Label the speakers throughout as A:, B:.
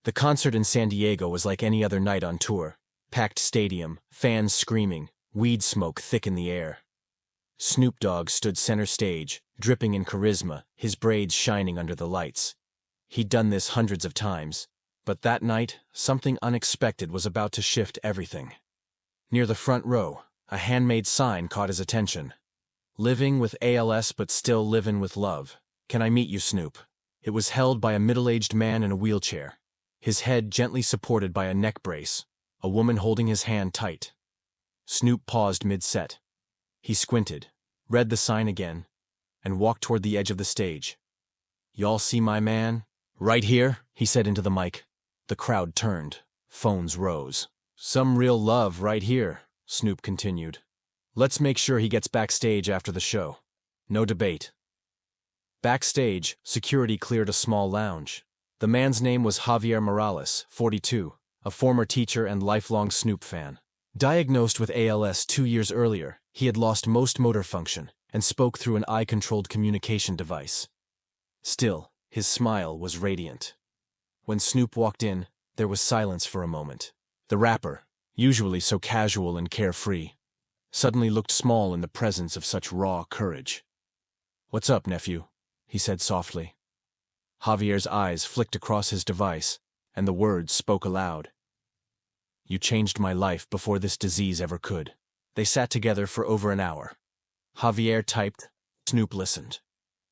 A: The concert in San Diego was like any other night on tour. Packed stadium, fans screaming, weed smoke thick in the air. Snoop Dogg stood center stage, dripping in charisma, his braids shining under the lights. He'd done this hundreds of times, but that night, something unexpected was about to shift everything. Near the front row, a handmade sign caught his attention. "Living with ALS but still livin' with love. Can I meet you, Snoop?" It was held by a middle-aged man in a wheelchair, his head gently supported by a neck brace, a woman holding his hand tight. Snoop paused mid-set. He squinted, read the sign again, and walked toward the edge of the stage. "Y'all see my man? Right here," he said into the mic. The crowd turned. Phones rose. "Some real love right here," Snoop continued. "Let's make sure he gets backstage after the show. No debate." Backstage, security cleared a small lounge. The man's name was Javier Morales, 42, a former teacher and lifelong Snoop fan. Diagnosed with ALS 2 years earlier, he had lost most motor function and spoke through an eye-controlled communication device. Still, his smile was radiant. When Snoop walked in, there was silence for a moment. The rapper, usually so casual and carefree, suddenly looked small in the presence of such raw courage. "What's up, nephew?" he said softly. Javier's eyes flicked across his device, and the words spoke aloud. "You changed my life before this disease ever could." They sat together for over an hour. Javier typed, Snoop listened.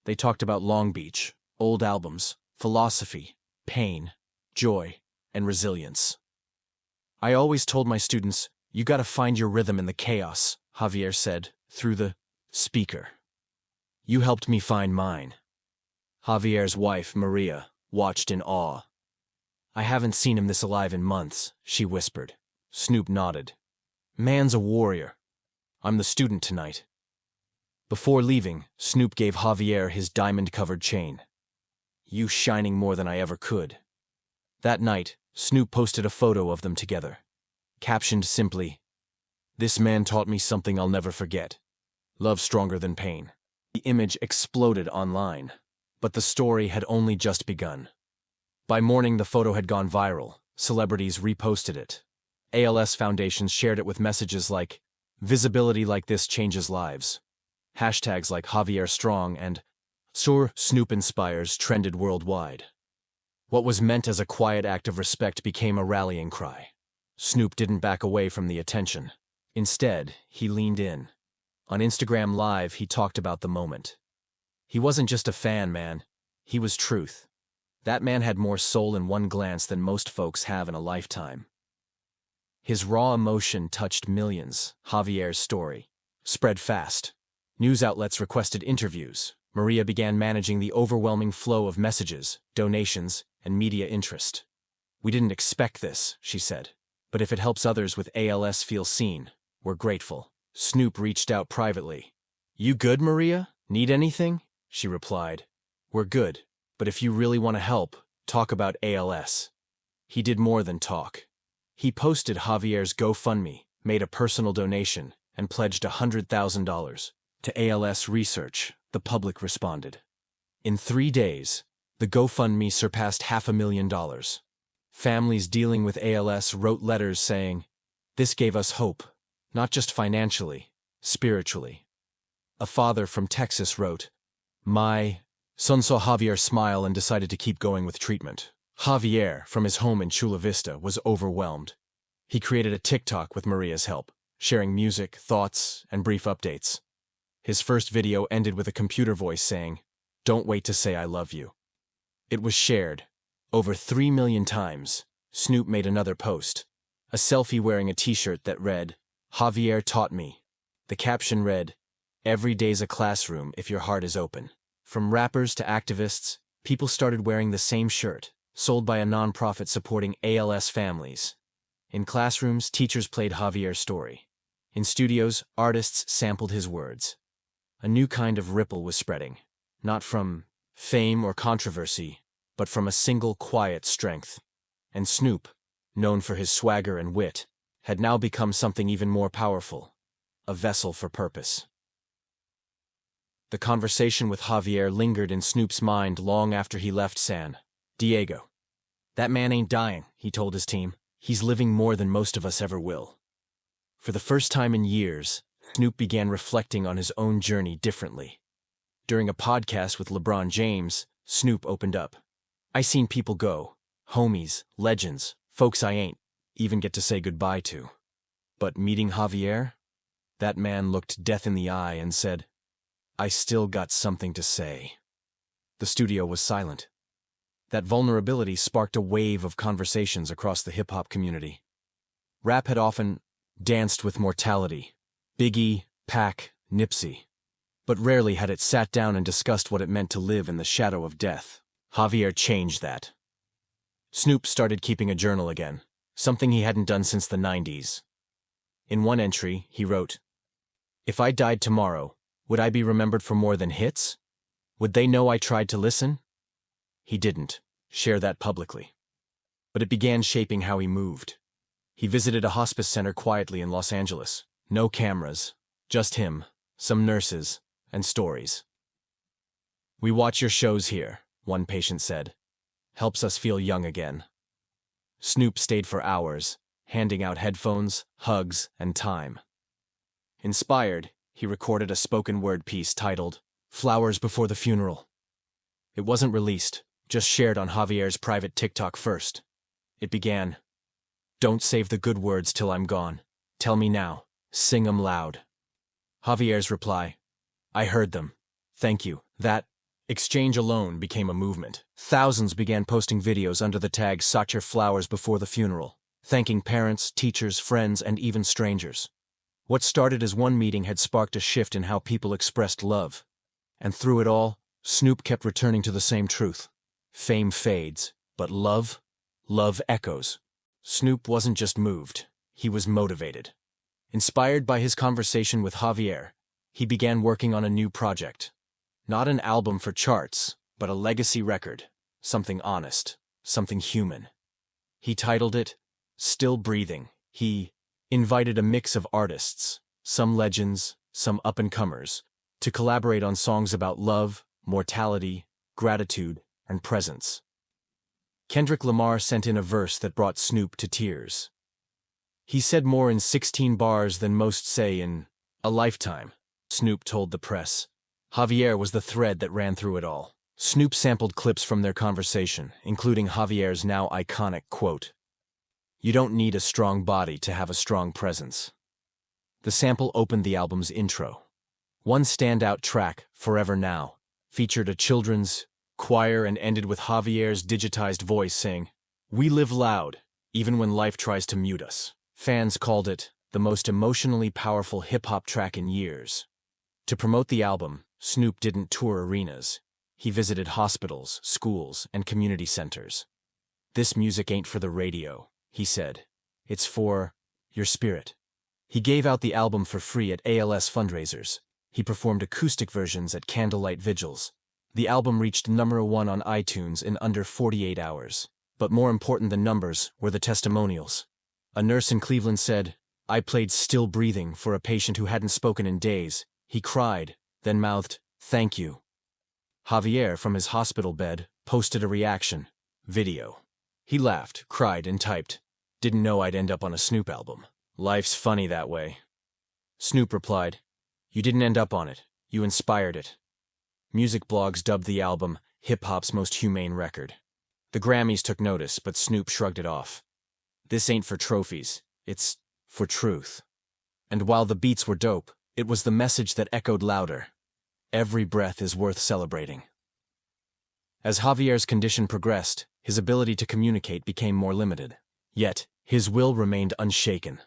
A: They talked about Long Beach, old albums, philosophy, pain, joy, and resilience. "I always told my students, you gotta find your rhythm in the chaos," Javier said, through the speaker. "You helped me find mine." Javier's wife, Maria, watched in awe. "I haven't seen him this alive in months," she whispered. Snoop nodded. "Man's a warrior. I'm the student tonight." Before leaving, Snoop gave Javier his diamond-covered chain. "You shining more than I ever could." That night, Snoop posted a photo of them together. Captioned simply, "This man taught me something I'll never forget. Love stronger than pain." The image exploded online, but the story had only just begun. By morning, the photo had gone viral. Celebrities reposted it. ALS foundations shared it with messages like, "Visibility like this changes lives." Hashtags like Javier Strong and Sur Snoop Inspires trended worldwide. What was meant as a quiet act of respect became a rallying cry. Snoop didn't back away from the attention. Instead, he leaned in. On Instagram Live, he talked about the moment. He wasn't just a fan, man. He was truth. That man had more soul in one glance than most folks have in a lifetime. His raw emotion touched millions. Javier's story spread fast. News outlets requested interviews. Maria began managing the overwhelming flow of messages, donations, and media interest. "We didn't expect this," she said. "But if it helps others with ALS feel seen, we're grateful." Snoop reached out privately. "You good, Maria? Need anything?" she replied. "We're good, but if you really want to help, talk about ALS." He did more than talk. He posted Javier's GoFundMe, made a personal donation, and pledged $100,000 to ALS research. The public responded. In 3 days, the GoFundMe surpassed $500,000. Families dealing with ALS wrote letters saying, "This gave us hope, not just financially, spiritually." A father from Texas wrote, "My son saw Javier smile and decided to keep going with treatment." Javier, from his home in Chula Vista, was overwhelmed. He created a TikTok with Maria's help, sharing music, thoughts, and brief updates. His first video ended with a computer voice saying, "Don't wait to say I love you." It was shared over 3 million times. Snoop made another post, a selfie wearing a t-shirt that read, "Javier taught me." The caption read, "Every day's a classroom if your heart is open." From rappers to activists, people started wearing the same shirt, sold by a nonprofit supporting ALS families. In classrooms, teachers played Javier's story. In studios, artists sampled his words. A new kind of ripple was spreading, not from fame or controversy, but from a single quiet strength. And Snoop, known for his swagger and wit, had now become something even more powerful, a vessel for purpose. The conversation with Javier lingered in Snoop's mind long after he left San Diego. "That man ain't dying," he told his team. "He's living more than most of us ever will." For the first time in years, Snoop began reflecting on his own journey differently. During a podcast with LeBron James, Snoop opened up. "I seen people go, homies, legends, folks I ain't even get to say goodbye to. But meeting Javier? That man looked death in the eye and said, 'I still got something to say.'" The studio was silent. That vulnerability sparked a wave of conversations across the hip-hop community. Rap had often danced with mortality. Biggie, Pac, Nipsey. But rarely had it sat down and discussed what it meant to live in the shadow of death. Javier changed that. Snoop started keeping a journal again, something he hadn't done since the 90s. In one entry, he wrote, "If I died tomorrow, would I be remembered for more than hits? Would they know I tried to listen?" He didn't share that publicly. But it began shaping how he moved. He visited a hospice center quietly in Los Angeles. No cameras, just him, some nurses, and stories. "We watch your shows here," one patient said. "Helps us feel young again." Snoop stayed for hours, handing out headphones, hugs, and time. Inspired, he recorded a spoken-word piece titled, "Flowers Before the Funeral." It wasn't released, just shared on Javier's private TikTok first. It began, "Don't save the good words till I'm gone. Tell me now. Sing 'em loud." Javier's reply, "I heard them. Thank you." That exchange alone became a movement. Thousands began posting videos under the tag "Sacher Flowers Before the Funeral," thanking parents, teachers, friends, and even strangers. What started as one meeting had sparked a shift in how people expressed love. And through it all, Snoop kept returning to the same truth. Fame fades, but love echoes. Snoop wasn't just moved, he was motivated. Inspired by his conversation with Javier, he began working on a new project. Not an album for charts, but a legacy record, something honest, something human. He titled it, "Still Breathing." He invited a mix of artists, some legends, some up-and-comers, to collaborate on songs about love, mortality, gratitude, and presence. Kendrick Lamar sent in a verse that brought Snoop to tears. "He said more in 16 bars than most say in a lifetime," Snoop told the press. Javier was the thread that ran through it all. Snoop sampled clips from their conversation, including Javier's now iconic quote, "You don't need a strong body to have a strong presence." The sample opened the album's intro. One standout track, "Forever Now," featured a children's choir and ended with Javier's digitized voice saying, "We live loud, even when life tries to mute us." Fans called it the most emotionally powerful hip-hop track in years. To promote the album, Snoop didn't tour arenas. He visited hospitals, schools, and community centers. "This music ain't for the radio," he said. "It's for your spirit." He gave out the album for free at ALS fundraisers. He performed acoustic versions at candlelight vigils. The album reached #1 on iTunes in under 48 hours. But more important than numbers were the testimonials. A nurse in Cleveland said, "I played Still Breathing for a patient who hadn't spoken in days. He cried, then mouthed, 'Thank you.'" Javier, from his hospital bed, posted a reaction video. He laughed, cried, and typed, "Didn't know I'd end up on a Snoop album. Life's funny that way." Snoop replied, "You didn't end up on it. You inspired it." Music blogs dubbed the album hip-hop's most humane record. The Grammys took notice, but Snoop shrugged it off. "This ain't for trophies. It's for truth." And while the beats were dope, it was the message that echoed louder. Every breath is worth celebrating. As Javier's condition progressed, his ability to communicate became more limited. Yet, his will remained unshaken.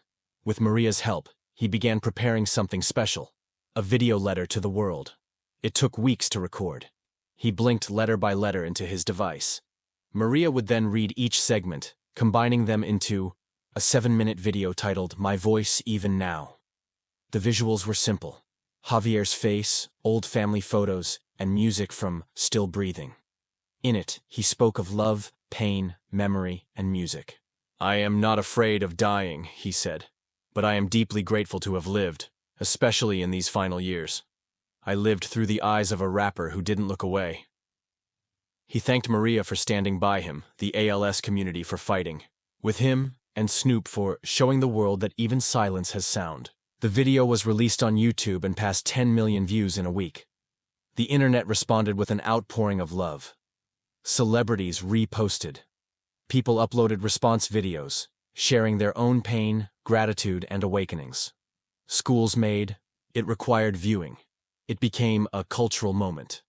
A: With Maria's help, he began preparing something special, a video letter to the world. It took weeks to record. He blinked letter by letter into his device. Maria would then read each segment, combining them into a 7-minute video titled "My Voice Even Now." The visuals were simple: Javier's face, old family photos, and music from Still Breathing. In it, he spoke of love, pain, memory, and music. "I am not afraid of dying," he said, "but I am deeply grateful to have lived, especially in these final years. I lived through the eyes of a rapper who didn't look away." He thanked Maria for standing by him, the ALS community for fighting with him, and Snoop for showing the world that even silence has sound. The video was released on YouTube and passed 10 million views in a week. The internet responded with an outpouring of love. Celebrities reposted. People uploaded response videos, sharing their own pain, gratitude, and awakenings. Schools made. It required viewing. It became a cultural moment.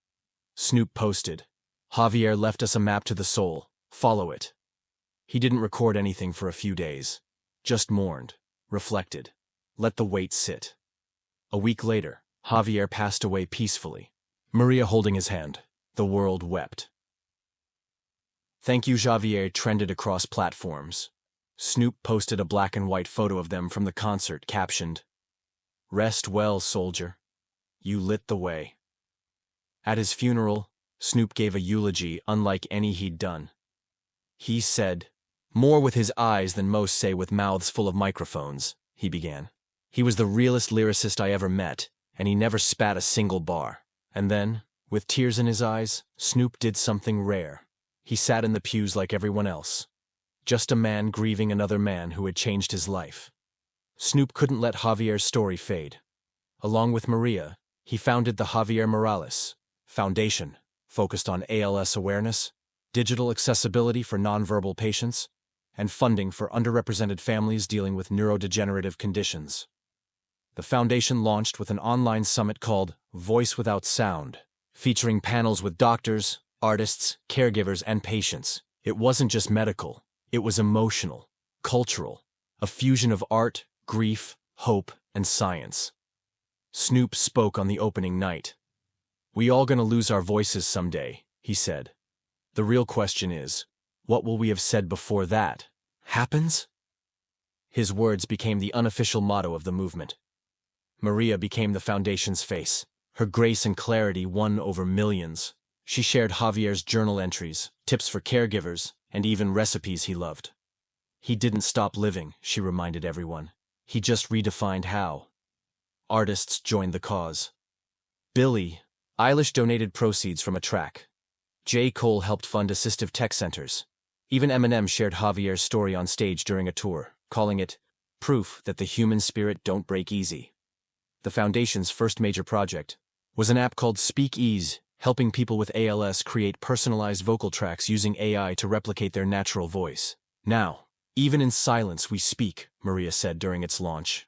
A: Snoop posted, "Javier left us a map to the soul. Follow it." He didn't record anything for a few days. Just mourned, reflected, let the weight sit. A week later, Javier passed away peacefully. Maria holding his hand. The world wept. "Thank you, Javier" trended across platforms. Snoop posted a black and white photo of them from the concert, captioned, "Rest well, soldier. You lit the way." At his funeral, Snoop gave a eulogy unlike any he'd done. He said, "More with his eyes than most say with mouths full of microphones," he began. "He was the realest lyricist I ever met, and he never spat a single bar." And then, with tears in his eyes, Snoop did something rare. He sat in the pews like everyone else. Just a man grieving another man who had changed his life. Snoop couldn't let Javier's story fade. Along with Maria, he founded the Javier Morales Foundation, focused on ALS awareness, digital accessibility for nonverbal patients, and funding for underrepresented families dealing with neurodegenerative conditions. The foundation launched with an online summit called Voice Without Sound, featuring panels with doctors, artists, caregivers, and patients. It wasn't just medical, it was emotional, cultural, a fusion of art, grief, hope, and science. Snoop spoke on the opening night. "We all gonna lose our voices someday," he said. "The real question is, what will we have said before that happens?" His words became the unofficial motto of the movement. Maria became the foundation's face. Her grace and clarity won over millions. She shared Javier's journal entries, tips for caregivers, and even recipes he loved. He didn't stop living, she reminded everyone. He just redefined how. Artists joined the cause. Billie Eilish donated proceeds from a track. J. Cole helped fund assistive tech centers. Even Eminem shared Javier's story on stage during a tour, calling it proof that the human spirit don't break easy. The foundation's first major project was an app called Speak Ease, helping people with ALS create personalized vocal tracks using AI to replicate their natural voice. "Now, even in silence we speak," Maria said during its launch.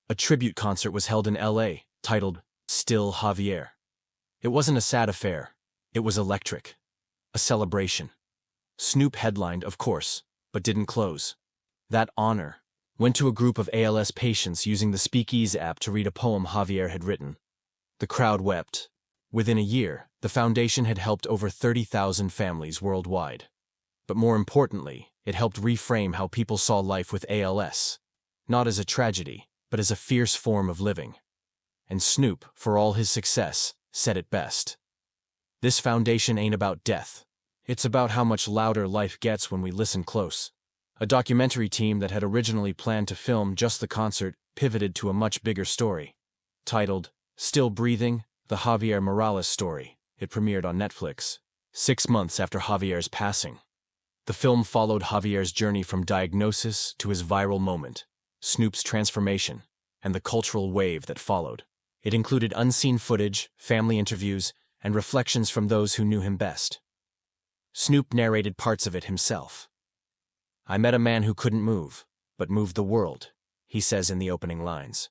A: A tribute concert was held in LA, titled Still Javier. It wasn't a sad affair. It was electric. A celebration. Snoop headlined, of course, but didn't close. That honor went to a group of ALS patients using the Speakeasy app to read a poem Javier had written. The crowd wept. Within a year, the foundation had helped over 30,000 families worldwide. But more importantly, it helped reframe how people saw life with ALS, not as a tragedy, but as a fierce form of living. And Snoop, for all his success, said it best. "This foundation ain't about death. It's about how much louder life gets when we listen close." A documentary team that had originally planned to film just the concert pivoted to a much bigger story. Titled Still Breathing, The Javier Morales Story, it premiered on Netflix 6 months after Javier's passing. The film followed Javier's journey from diagnosis to his viral moment, Snoop's transformation, and the cultural wave that followed. It included unseen footage, family interviews, and reflections from those who knew him best. Snoop narrated parts of it himself. "I met a man who couldn't move, but moved the world," he says in the opening lines.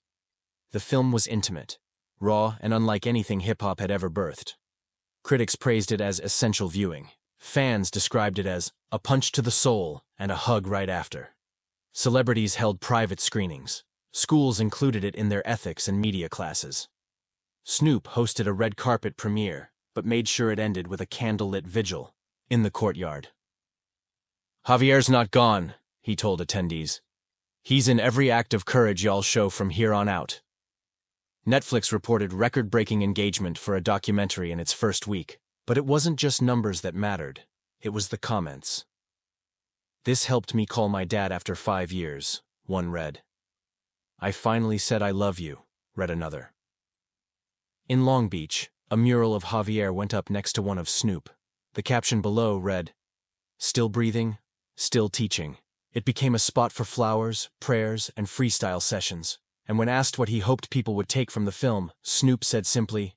A: The film was intimate, raw, and unlike anything hip-hop had ever birthed. Critics praised it as essential viewing. Fans described it as a punch to the soul and a hug right after. Celebrities held private screenings. Schools included it in their ethics and media classes. Snoop hosted a red carpet premiere, but made sure it ended with a candlelit vigil in the courtyard. "Javier's not gone," he told attendees. "He's in every act of courage y'all show from here on out." Netflix reported record-breaking engagement for a documentary in its first week, but it wasn't just numbers that mattered. It was the comments. "This helped me call my dad after 5 years," one read. "I finally said I love you," read another. In Long Beach, a mural of Javier went up next to one of Snoop. The caption below read, "Still breathing, still teaching." It became a spot for flowers, prayers, and freestyle sessions. And when asked what he hoped people would take from the film, Snoop said simply,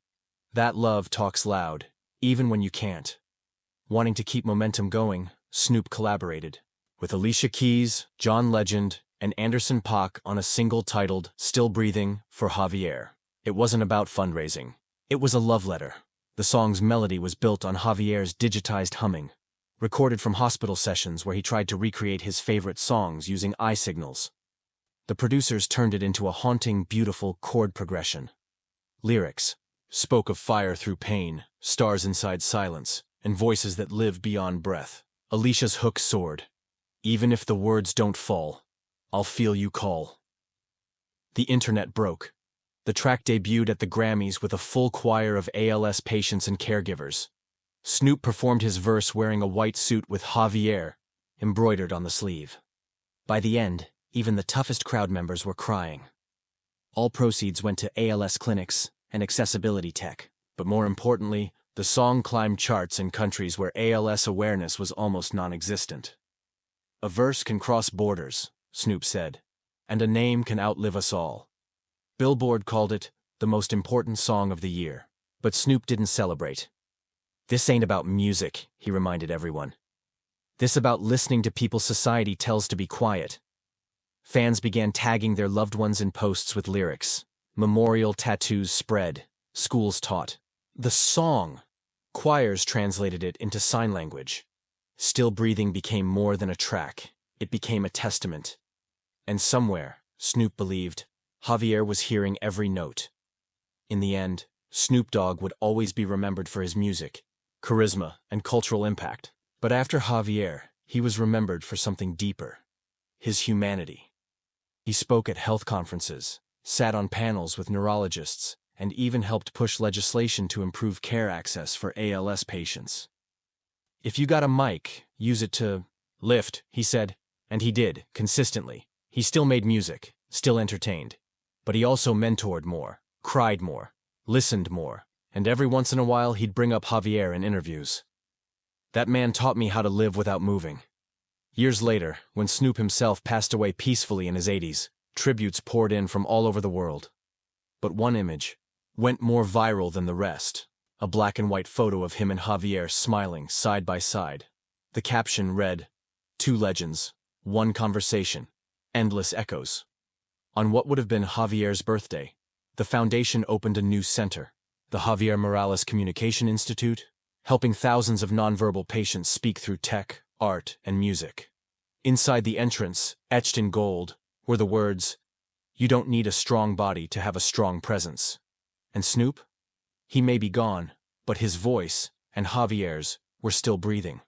A: "That love talks loud, even when you can't." Wanting to keep momentum going, Snoop collaborated with Alicia Keys, John Legend, and Anderson .Paak on a single titled "Still Breathing" for Javier. It wasn't about fundraising. It was a love letter. The song's melody was built on Javier's digitized humming, recorded from hospital sessions where he tried to recreate his favorite songs using eye signals. The producers turned it into a haunting, beautiful chord progression. Lyrics spoke of fire through pain, stars inside silence, and voices that live beyond breath. Alicia's hook soared. "Even if the words don't fall, I'll feel you call." The internet broke. The track debuted at the Grammys with a full choir of ALS patients and caregivers. Snoop performed his verse wearing a white suit with Javier embroidered on the sleeve. By the end, even the toughest crowd members were crying. All proceeds went to ALS clinics and accessibility tech, but more importantly, the song climbed charts in countries where ALS awareness was almost non-existent. "A verse can cross borders," Snoop said, "and a name can outlive us all." Billboard called it the most important song of the year. But Snoop didn't celebrate. "This ain't about music," he reminded everyone. "This about listening to people society tells to be quiet." Fans began tagging their loved ones in posts with lyrics. Memorial tattoos spread. Schools taught the song. Choirs translated it into sign language. Still Breathing became more than a track. It became a testament. And somewhere, Snoop believed, Javier was hearing every note. In the end, Snoop Dogg would always be remembered for his music, charisma, and cultural impact. But after Javier, he was remembered for something deeper: his humanity. He spoke at health conferences, sat on panels with neurologists, and even helped push legislation to improve care access for ALS patients. "If you got a mic, use it to lift," he said. And he did, consistently. He still made music, still entertained. But he also mentored more, cried more, listened more, and every once in a while he'd bring up Javier in interviews. "That man taught me how to live without moving." Years later, when Snoop himself passed away peacefully in his 80s, tributes poured in from all over the world. But one image went more viral than the rest: a black and white photo of him and Javier smiling side by side. The caption read, "Two legends, one conversation, endless echoes." On what would have been Javier's birthday, the foundation opened a new center, the Javier Morales Communication Institute, helping thousands of nonverbal patients speak through tech, art, and music. Inside the entrance, etched in gold, were the words, "You don't need a strong body to have a strong presence." And Snoop? He may be gone, but his voice, and Javier's, were still breathing.